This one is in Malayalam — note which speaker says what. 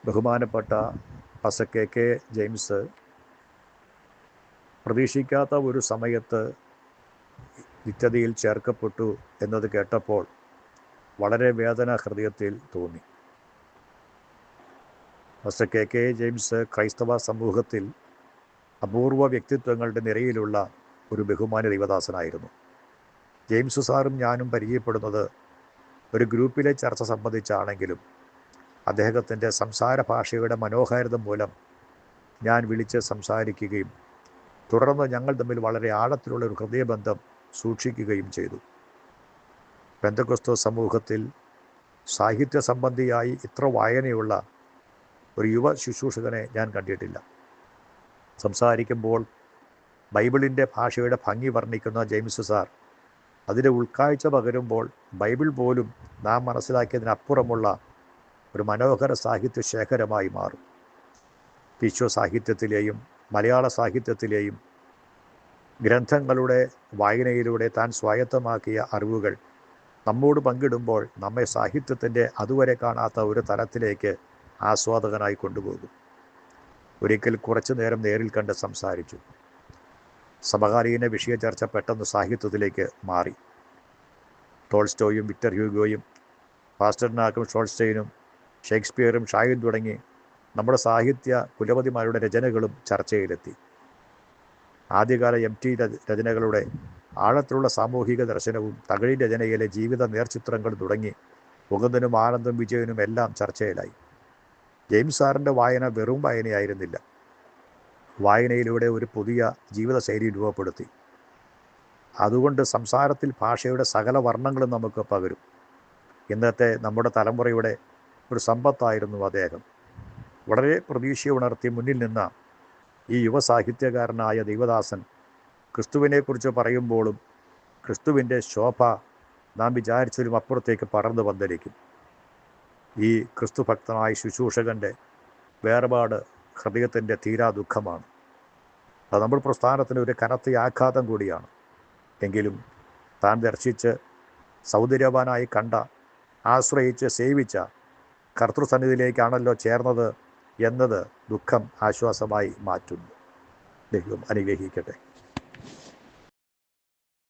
Speaker 1: ബഹുമാനപ്പെട്ട പാസ്റ്റർ കെ ജെയിംസ് പ്രതീക്ഷിക്കാത്ത ഒരു സമയത്ത് നിത്യതയിൽ ചേർക്കപ്പെട്ടു എന്നത് കേട്ടപ്പോൾ വളരെ വേദന ഹൃദയത്തിൽ തോന്നി. പാസ്റ്റർ കെ ജെയിംസ് ക്രൈസ്തവ സമൂഹത്തിൽ അപൂർവ വ്യക്തിത്വങ്ങളുടെ നിരയിലുള്ള ഒരു ബഹുമാന്യ ദൈവദാസനായിരുന്നു. ജെയിംസ് സാറും ഞാനും പരിചയപ്പെടുന്നത് ഒരു ഗ്രൂപ്പിലെ ചർച്ച സംബന്ധിച്ചാണെങ്കിലും അദ്ദേഹത്തിൻ്റെ സംസാര ഭാഷയുടെ മനോഹാരിത മൂലം ഞാൻ വിളിച്ച് സംസാരിക്കുകയും തുടർന്ന് ഞങ്ങൾ തമ്മിൽ വളരെ ആഴത്തിലുള്ള ഒരു ഹൃദയബന്ധം സൂക്ഷിക്കുകയും ചെയ്തു. പെന്തക്കോസ്ത് സമൂഹത്തിൽ സാഹിത്യ സംബന്ധിയായി ഇത്ര വായനയുള്ള ഒരു യുവ ശുശ്രൂഷകനെ ഞാൻ കണ്ടിട്ടില്ല. സംസാരിക്കുമ്പോൾ ബൈബിളിൻ്റെ ഭാഷയുടെ ഭംഗി വർണ്ണിക്കുന്ന ജെയിംസ് സാർ അതിൻ്റെ ഉൾക്കാഴ്ച പകരുമ്പോൾ ബൈബിൾ പോലും നാം മനസ്സിലാക്കിയതിനപ്പുറമുള്ള ഒരു മനോഹര സാഹിത്യ ശേഖരമായി മാറും. വിശ്വ സാഹിത്യത്തിലെയും മലയാള സാഹിത്യത്തിലെയും ഗ്രന്ഥങ്ങളുടെ വായനയിലൂടെ താൻ സ്വായത്തമാക്കിയ അറിവുകൾ നമ്മോട് പങ്കിടുമ്പോൾ നമ്മെ സാഹിത്യത്തിൻ്റെ അതുവരെ കാണാത്ത ഒരു തലത്തിലേക്ക് ആസ്വാദകനായി കൊണ്ടുപോകും. ഒരിക്കൽ കുറച്ചു നേരം നേരിൽ കണ്ട് സംസാരിച്ചു. സമകാലീന വിഷയ ചർച്ച പെട്ടെന്ന് സാഹിത്യത്തിലേക്ക് മാറി. ടോൾസ്റ്റോയും വിക്ടർ ഹ്യൂഗോയും പാസ്റ്റർനാക്കും ഷോൾസ്റ്റൈനും ഷേക്സ്പിയറും ഷായും തുടങ്ങി നമ്മുടെ സാഹിത്യ കുലപതിമാരുടെ രചനകളും ചർച്ചയിലെത്തി. ആദ്യകാല MT രചനകളുടെ ആഴത്തിലുള്ള സാമൂഹിക ദർശനവും തകഴി രചനയിലെ ജീവിത നേർചിത്രങ്ങൾ തുടങ്ങി മുകുന്ദനും ആനന്ദും വിജയനും എല്ലാം ചർച്ചയിലായി. ജെയിംസ് സാറിൻ്റെ വായന വെറും വായനയായിരുന്നില്ല. വായനയിലൂടെ ഒരു പുതിയ ജീവിതശൈലി രൂപപ്പെടുത്തി. അതുകൊണ്ട് സംസാരത്തിൽ ഭാഷയുടെ സകല വർണ്ണങ്ങളും നമുക്ക് പകരും. ഇന്നത്തെ നമ്മുടെ തലമുറയുടെ ഒരു സമ്പത്തായിരുന്നു അദ്ദേഹം. വളരെ പ്രതീക്ഷയുണർത്തി മുന്നിൽ നിന്ന ഈ യുവ സാഹിത്യകാരനായ ദൈവദാസൻ ക്രിസ്തുവിനെക്കുറിച്ച് പറയുമ്പോഴും ക്രിസ്തുവിൻ്റെ ശോഭ നാം വിചാരിച്ചതിലും അപ്പുറത്തേക്ക് പറന്നു വന്നിരിക്കും. ഈ ക്രിസ്തുഭക്തനായ ശുശ്രൂഷകൻ്റെ വേർപാട് ഹൃദയത്തിൻ്റെ തീരാ ദുഃഖമാണ്. അത് നമ്മുടെ പ്രസ്ഥാനത്തിന് ഒരു കനത്ത ആഘാതം കൂടിയാണ്. എങ്കിലും താൻ ദർശിച്ച് സൗന്ദര്യവാനായി കണ്ട, ആശ്രയിച്ച് സേവിച്ച കർത്തൃസന്നിധിയിലേക്കാണല്ലോ ചേർന്നത് എന്നത് ദുഃഖം ആശ്വാസമായി മാറ്റുന്നു. ദൈവം അനുഗ്രഹിക്കട്ടെ.